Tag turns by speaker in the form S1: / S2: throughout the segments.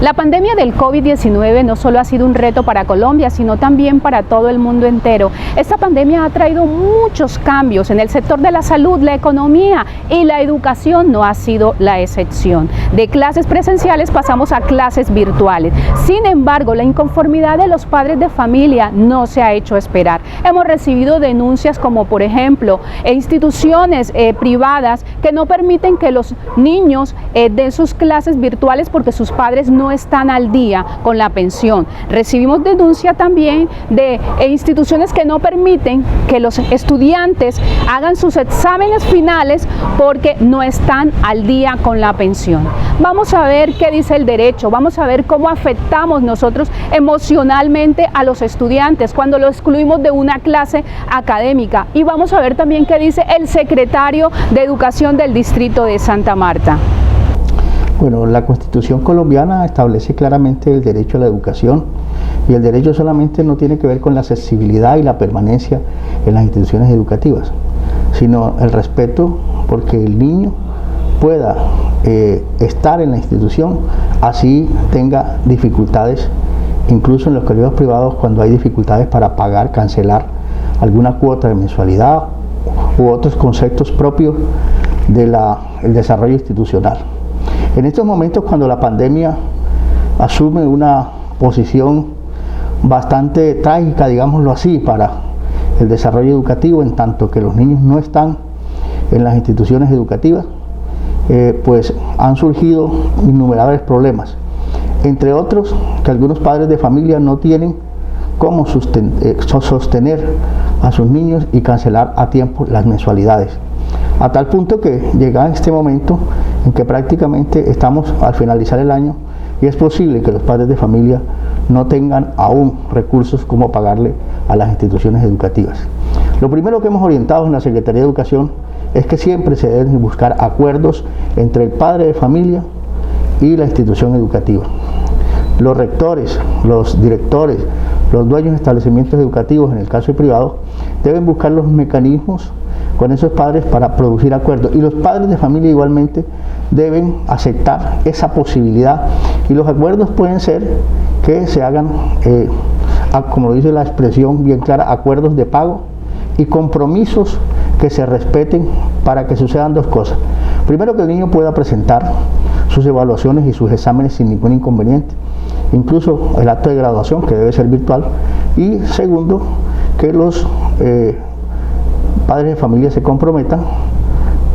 S1: La pandemia del COVID-19 no solo ha sido un reto para Colombia, sino también para todo el mundo entero. Esta pandemia ha traído muchos cambios en el sector de la salud, la economía y la educación no ha sido la excepción. De clases presenciales pasamos a clases virtuales. Sin embargo, la inconformidad de los padres de familia no se ha hecho esperar. Hemos recibido denuncias como, por ejemplo, instituciones privadas que no permiten que los niños den sus clases virtuales porque sus padres no están al día con la pensión. Recibimos denuncia también de instituciones que no permiten que los estudiantes hagan sus exámenes finales porque no están al día con la pensión. Vamos a ver qué dice el derecho, vamos a ver cómo afectamos nosotros emocionalmente a los estudiantes cuando los excluimos de una clase académica, y vamos a ver también qué dice el secretario de Educación del Distrito de Santa Marta.
S2: Bueno, la Constitución colombiana establece claramente el derecho a la educación, y el derecho solamente no tiene que ver con la accesibilidad y la permanencia en las instituciones educativas, sino el respeto porque el niño pueda estar en la institución, así tenga dificultades, incluso en los colegios privados, cuando hay dificultades para pagar, cancelar alguna cuota de mensualidad u otros conceptos propios del desarrollo institucional. En estos momentos, cuando la pandemia asume una posición bastante trágica, digámoslo así, para el desarrollo educativo, en tanto que los niños no están en las instituciones educativas, pues han surgido innumerables problemas, entre otros que algunos padres de familia no tienen cómo sostener a sus niños y cancelar a tiempo las mensualidades, a tal punto que llega este momento en que prácticamente estamos al finalizar el año y es posible que los padres de familia no tengan aún recursos como pagarle a las instituciones educativas. Lo primero que hemos orientado en la Secretaría de Educación es que siempre se deben buscar acuerdos entre el padre de familia y la institución educativa. Los rectores, los directores, los dueños de establecimientos educativos, en el caso privado, deben buscar los mecanismos con esos padres para producir acuerdos, y los padres de familia igualmente deben aceptar esa posibilidad, y los acuerdos pueden ser que se hagan, como dice la expresión bien clara, acuerdos de pago y compromisos que se respeten para que sucedan dos cosas. Primero, que el niño pueda presentar sus evaluaciones y sus exámenes sin ningún inconveniente, incluso el acto de graduación, que debe ser virtual, y segundo, que los padres de familia se comprometan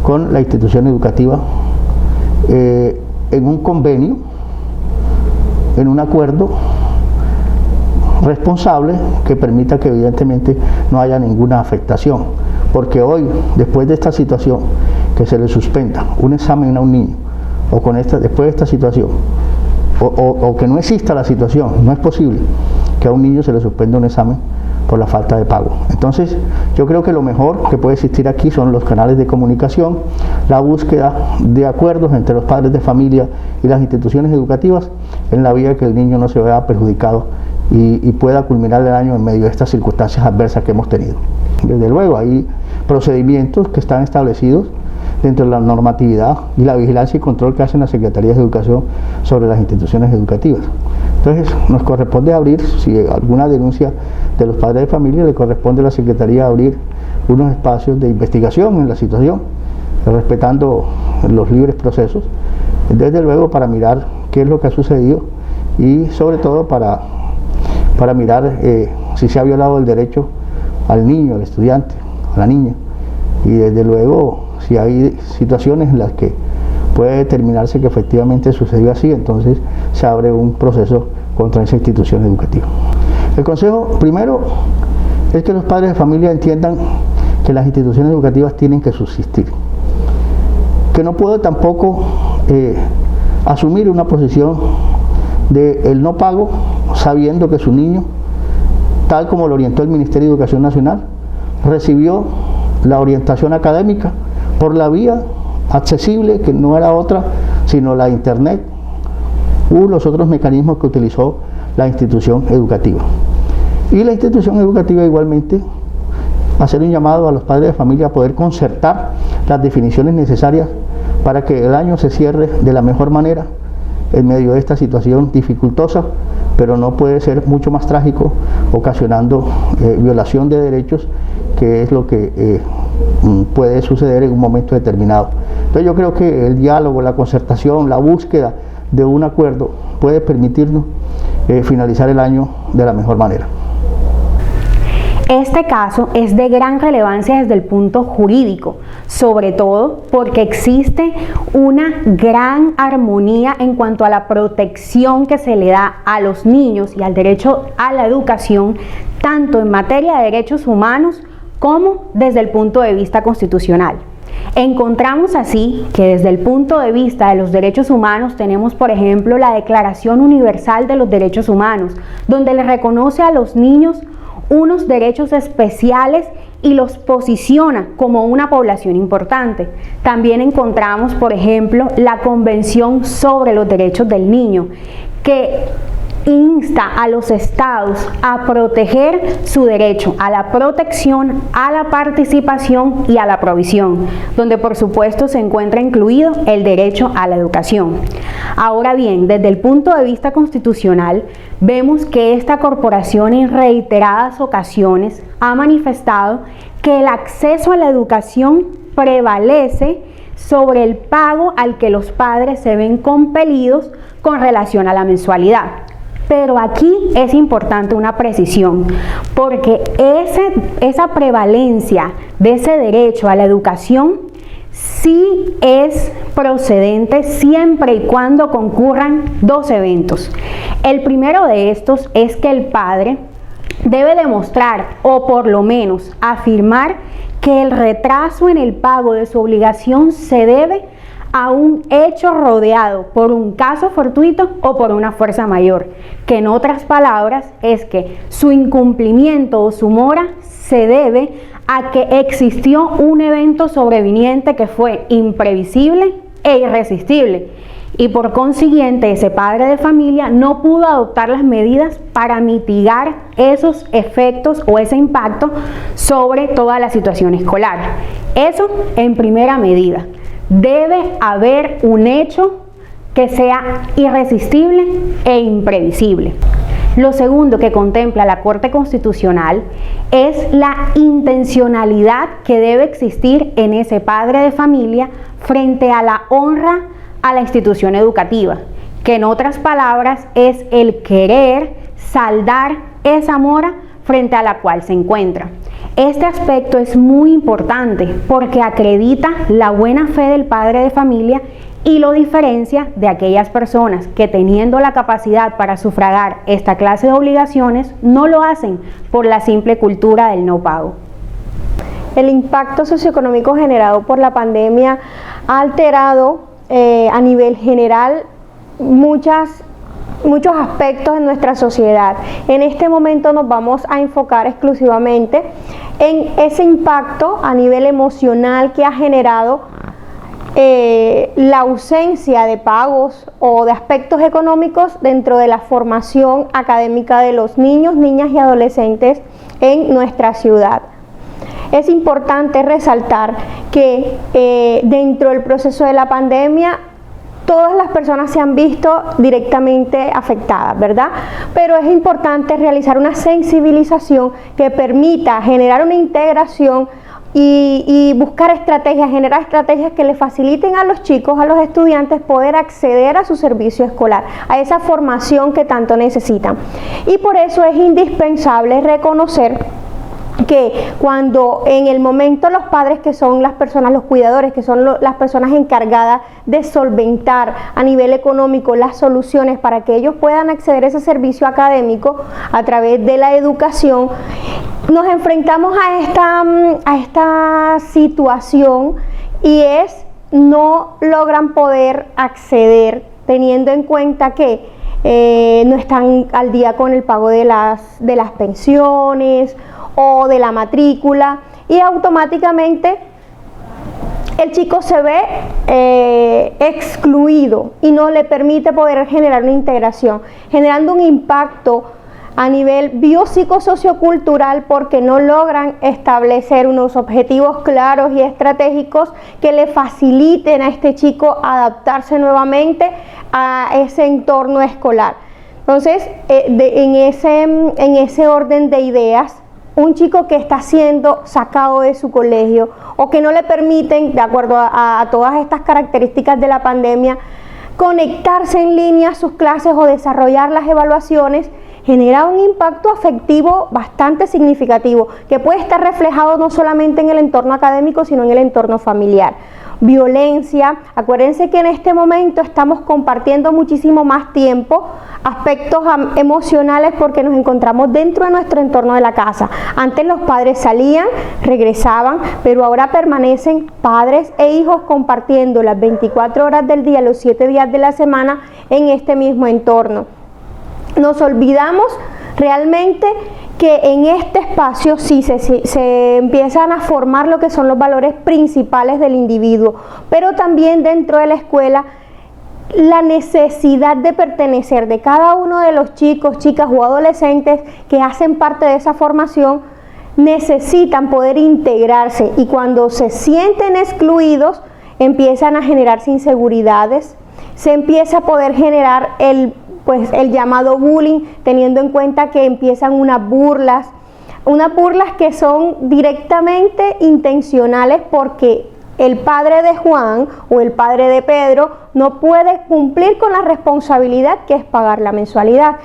S2: con la institución educativa en un convenio, en un acuerdo responsable que permita que evidentemente no haya ninguna afectación, porque hoy, después de esta situación, que se le suspenda un examen a un niño, o después de esta situación, o que no exista la situación, no es posible que a un niño se le suspenda un examen por la falta de pago. Entonces, yo creo que lo mejor que puede existir aquí son los canales de comunicación, la búsqueda de acuerdos entre los padres de familia y las instituciones educativas, en la vía de que el niño no se vea perjudicado y pueda culminar el año en medio de estas circunstancias adversas que hemos tenido. Desde luego, hay procedimientos que están establecidos dentro de la normatividad y la vigilancia y control que hacen las Secretarías de Educación sobre las instituciones educativas. Entonces, nos corresponde abrir, si alguna denuncia de los padres de familia, le corresponde a la Secretaría abrir unos espacios de investigación en la situación, respetando los libres procesos, desde luego para mirar qué es lo que ha sucedido y sobre todo para mirar si se ha violado el derecho al niño, al estudiante, a la niña, y desde luego si hay situaciones en las que puede determinarse que efectivamente sucedió así, entonces se abre un proceso contra esa institución educativa. El consejo primero es que los padres de familia entiendan que las instituciones educativas tienen que subsistir, que no puede tampoco asumir una posición de el no pago sabiendo que su niño, tal como lo orientó el Ministerio de Educación Nacional, recibió la orientación académica por la vía accesible, que no era otra sino la internet u los otros mecanismos que utilizó la institución educativa. Y la institución educativa igualmente hacer un llamado a los padres de familia a poder concertar las definiciones necesarias para que el año se cierre de la mejor manera en medio de esta situación dificultosa, pero no puede ser mucho más trágico, ocasionando violación de derechos, que es lo que puede suceder en un momento determinado. Entonces yo creo que el diálogo, la concertación, la búsqueda de un acuerdo puede permitirnos finalizar el año de la mejor manera.
S3: Este caso es de gran relevancia desde el punto jurídico, sobre todo porque existe una gran armonía en cuanto a la protección que se le da a los niños y al derecho a la educación, tanto en materia de derechos humanos como desde el punto de vista constitucional. Encontramos así que desde el punto de vista de los derechos humanos tenemos, por ejemplo, la Declaración Universal de los Derechos Humanos, donde le reconoce a los niños unos derechos especiales y los posiciona como una población importante. También encontramos, por ejemplo, la Convención sobre los Derechos del Niño, que insta a los estados a proteger su derecho a la protección, a la participación y a la provisión, donde por supuesto se encuentra incluido el derecho a la educación. Ahora bien, desde el punto de vista constitucional, vemos que esta corporación en reiteradas ocasiones ha manifestado que el acceso a la educación prevalece sobre el pago al que los padres se ven compelidos con relación a la mensualidad. Pero aquí es importante una precisión, porque esa prevalencia de ese derecho a la educación sí es procedente siempre y cuando concurran dos eventos. El primero de estos es que el padre debe demostrar, o por lo menos afirmar, que el retraso en el pago de su obligación se debe a un hecho rodeado por un caso fortuito o por una fuerza mayor, que en otras palabras es que su incumplimiento o su mora se debe a que existió un evento sobreviniente que fue imprevisible e irresistible, y por consiguiente ese padre de familia no pudo adoptar las medidas para mitigar esos efectos o ese impacto sobre toda la situación escolar. Eso en primera medida. Debe haber un hecho que sea irresistible e imprevisible. Lo segundo que contempla la Corte Constitucional es la intencionalidad que debe existir en ese padre de familia frente a la honra a la institución educativa, que en otras palabras es el querer saldar esa mora frente a la cual se encuentra. Este aspecto es muy importante porque acredita la buena fe del padre de familia y lo diferencia de aquellas personas que, teniendo la capacidad para sufragar esta clase de obligaciones, no lo hacen por la simple cultura del no pago.
S4: El impacto socioeconómico generado por la pandemia ha alterado a nivel general muchos aspectos en nuestra sociedad. En este momento nos vamos a enfocar exclusivamente en ese impacto a nivel emocional que ha generado la ausencia de pagos o de aspectos económicos dentro de la formación académica de los niños, niñas y adolescentes en nuestra ciudad. Es importante resaltar que dentro del proceso de la pandemia todas las personas se han visto directamente afectadas, ¿verdad? Pero es importante realizar una sensibilización que permita generar una integración y buscar estrategias, generar estrategias que le faciliten a los chicos, a los estudiantes poder acceder a su servicio escolar, a esa formación que tanto necesitan. Y por eso es indispensable reconocer que cuando en el momento los padres, que son las personas, los cuidadores, que son las personas encargadas de solventar a nivel económico las soluciones para que ellos puedan acceder a ese servicio académico a través de la educación, nos enfrentamos a esta situación, y no logran poder acceder, teniendo en cuenta que no están al día con el pago de las pensiones o de la matrícula, y automáticamente el chico se ve excluido y no le permite poder generar una integración, generando un impacto a nivel biopsicosociocultural porque no logran establecer unos objetivos claros y estratégicos que le faciliten a este chico adaptarse nuevamente a ese entorno escolar. Entonces, en ese orden de ideas, un chico que está siendo sacado de su colegio o que no le permiten, de acuerdo a todas estas características de la pandemia, conectarse en línea a sus clases o desarrollar las evaluaciones, genera un impacto afectivo bastante significativo que puede estar reflejado no solamente en el entorno académico, sino en el entorno familiar. Violencia, acuérdense que en este momento estamos compartiendo muchísimo más tiempo, aspectos emocionales porque nos encontramos dentro de nuestro entorno de la casa. Antes los padres salían, regresaban, pero ahora permanecen padres e hijos compartiendo las 24 horas del día, los 7 días de la semana en este mismo entorno. Nos olvidamos realmente que en este espacio sí se empiezan a formar lo que son los valores principales del individuo, pero también dentro de la escuela la necesidad de pertenecer de cada uno de los chicos, chicas o adolescentes que hacen parte de esa formación necesitan poder integrarse, y cuando se sienten excluidos empiezan a generarse inseguridades, se empieza a poder generar el llamado bullying, teniendo en cuenta que empiezan unas burlas que son directamente intencionales porque el padre de Juan o el padre de Pedro no puede cumplir con la responsabilidad que es pagar la mensualidad.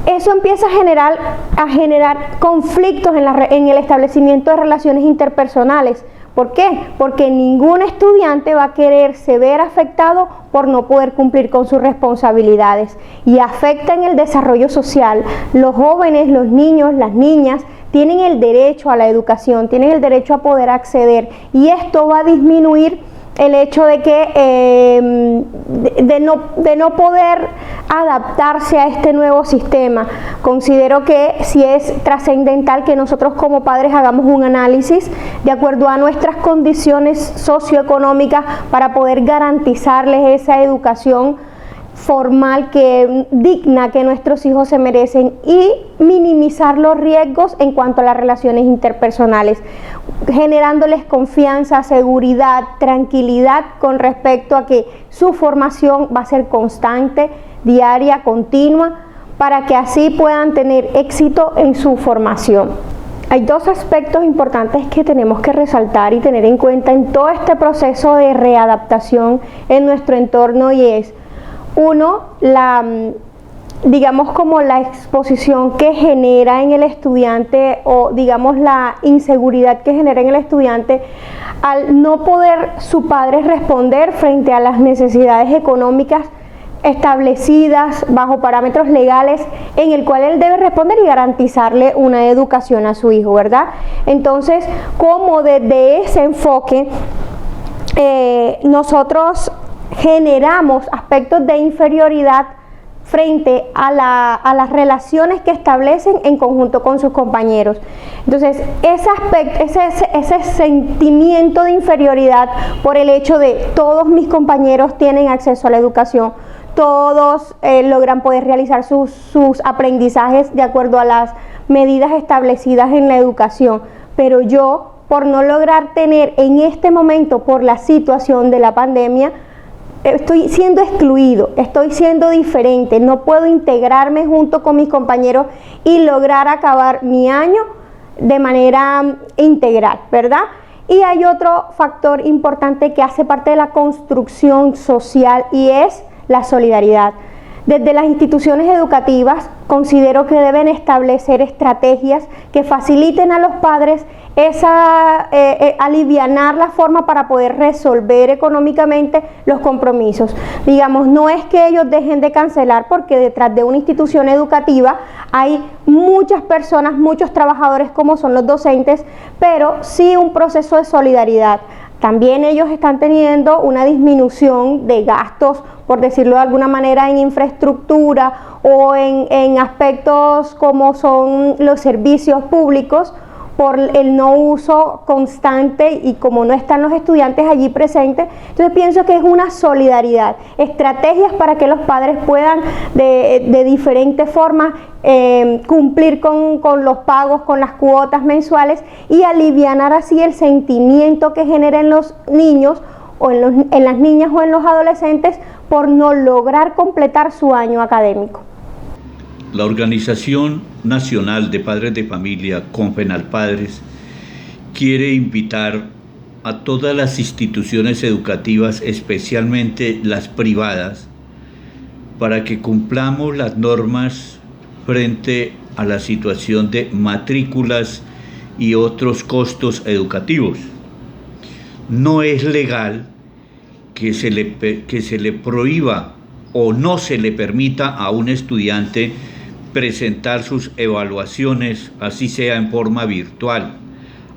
S4: Eso empieza a generar conflictos en el establecimiento de relaciones interpersonales. ¿Por qué? Porque ningún estudiante va a quererse ver afectado por no poder cumplir con sus responsabilidades, y afecta en el desarrollo social. Los jóvenes, los niños, las niñas tienen el derecho a la educación, tienen el derecho a poder acceder, y esto va a disminuir el hecho de que de no poder adaptarse a este nuevo sistema. Considero que sí es trascendental que nosotros como padres hagamos un análisis de acuerdo a nuestras condiciones socioeconómicas para poder garantizarles esa educación formal digna que nuestros hijos se merecen, y minimizar los riesgos en cuanto a las relaciones interpersonales, generándoles confianza, seguridad, tranquilidad con respecto a que su formación va a ser constante, diaria, continua, para que así puedan tener éxito en su formación. Hay dos aspectos importantes que tenemos que resaltar y tener en cuenta en todo este proceso de readaptación en nuestro entorno, y es: uno, digamos como la exposición que genera en el estudiante, o digamos la inseguridad que genera en el estudiante al no poder su padre responder frente a las necesidades económicas establecidas bajo parámetros legales en el cual él debe responder y garantizarle una educación a su hijo, ¿verdad? Entonces, como desde ese enfoque nosotros generamos aspectos de inferioridad frente a las relaciones que establecen en conjunto con sus compañeros. Entonces, ese sentimiento de inferioridad por el hecho de todos mis compañeros tienen acceso a la educación, todos logran poder realizar sus aprendizajes de acuerdo a las medidas establecidas en la educación, pero yo, por no lograr tener en este momento, por la situación de la pandemia, estoy siendo excluido, estoy siendo diferente, no puedo integrarme junto con mis compañeros y lograr acabar mi año de manera integral, ¿verdad? Y hay otro factor importante que hace parte de la construcción social, y es la solidaridad. Desde las instituciones educativas considero que deben establecer estrategias que faciliten a los padres alivianar la forma para poder resolver económicamente los compromisos. Digamos, no es que ellos dejen de cancelar, porque detrás de una institución educativa hay muchas personas, muchos trabajadores como son los docentes, pero sí un proceso de solidaridad. También ellos están teniendo una disminución de gastos, por decirlo de alguna manera, en infraestructura o en aspectos como son los servicios públicos, por el no uso constante y como no están los estudiantes allí presentes. Entonces pienso que es una solidaridad, estrategias para que los padres puedan de diferentes formas cumplir con los pagos, con las cuotas mensuales y alivianar así el sentimiento que genera en los niños o en las niñas o en los adolescentes por no lograr completar su año académico.
S5: La Organización Nacional de Padres de Familia, Confenalpadres, quiere invitar a todas las instituciones educativas, especialmente las privadas, para que cumplamos las normas frente a la situación de matrículas y otros costos educativos. No es legal que se le prohíba o no se le permita a un estudiante presentar sus evaluaciones, así sea en forma virtual.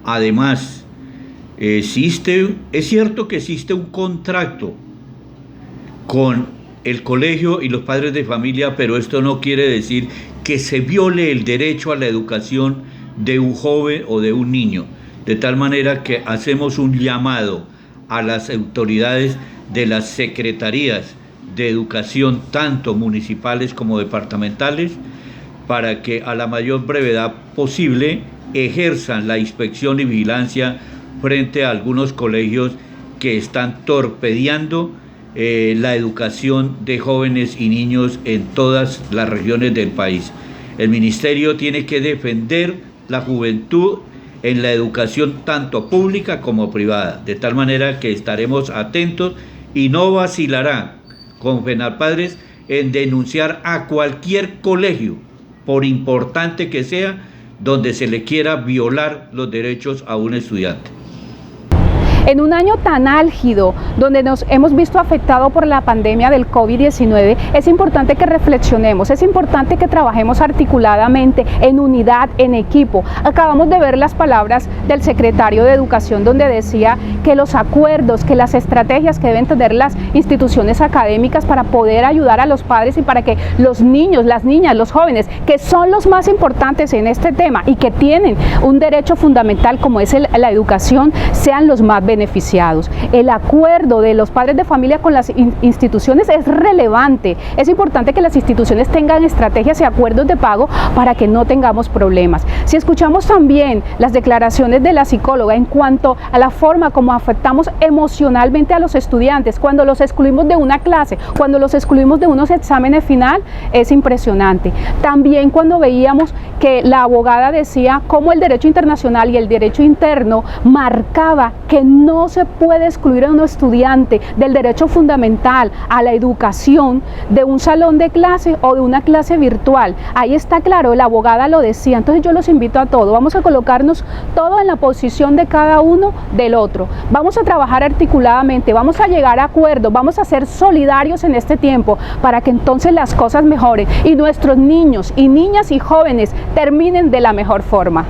S5: Además, es cierto que existe un contrato con el colegio y los padres de familia, pero esto no quiere decir que se viole el derecho a la educación de un joven o de un niño, de tal manera que hacemos un llamado a las autoridades de las secretarías de educación, tanto municipales como departamentales, para que a la mayor brevedad posible ejerzan la inspección y vigilancia frente a algunos colegios que están torpedeando la educación de jóvenes y niños en todas las regiones del país. El ministerio tiene que defender la juventud en la educación tanto pública como privada, de tal manera que estaremos atentos y no vacilará Confenalpadres en denunciar a cualquier colegio, por importante que sea, donde se le quiera violar los derechos a un estudiante.
S1: En un año tan álgido, donde nos hemos visto afectados por la pandemia del COVID-19, es importante que reflexionemos, es importante que trabajemos articuladamente, en unidad, en equipo. Acabamos de ver las palabras del secretario de Educación, donde decía que los acuerdos, que las estrategias que deben tener las instituciones académicas para poder ayudar a los padres y para que los niños, las niñas, los jóvenes, que son los más importantes en este tema y que tienen un derecho fundamental como es la educación, sean los más beneficiados. El acuerdo de los padres de familia con las instituciones es relevante. Es importante que las instituciones tengan estrategias y acuerdos de pago para que no tengamos problemas. Si escuchamos también las declaraciones de la psicóloga en cuanto a la forma como afectamos emocionalmente a los estudiantes, cuando los excluimos de una clase, cuando los excluimos de unos exámenes final, es impresionante. También cuando veíamos que la abogada decía cómo el derecho internacional y el derecho interno marcaba que no se puede excluir a un estudiante del derecho fundamental a la educación de un salón de clase o de una clase virtual. Ahí está claro, la abogada lo decía. Entonces yo los invito a todos, vamos a colocarnos todo en la posición de cada uno del otro. Vamos a trabajar articuladamente, vamos a llegar a acuerdos, vamos a ser solidarios en este tiempo para que entonces las cosas mejoren y nuestros niños y niñas y jóvenes terminen de la mejor forma.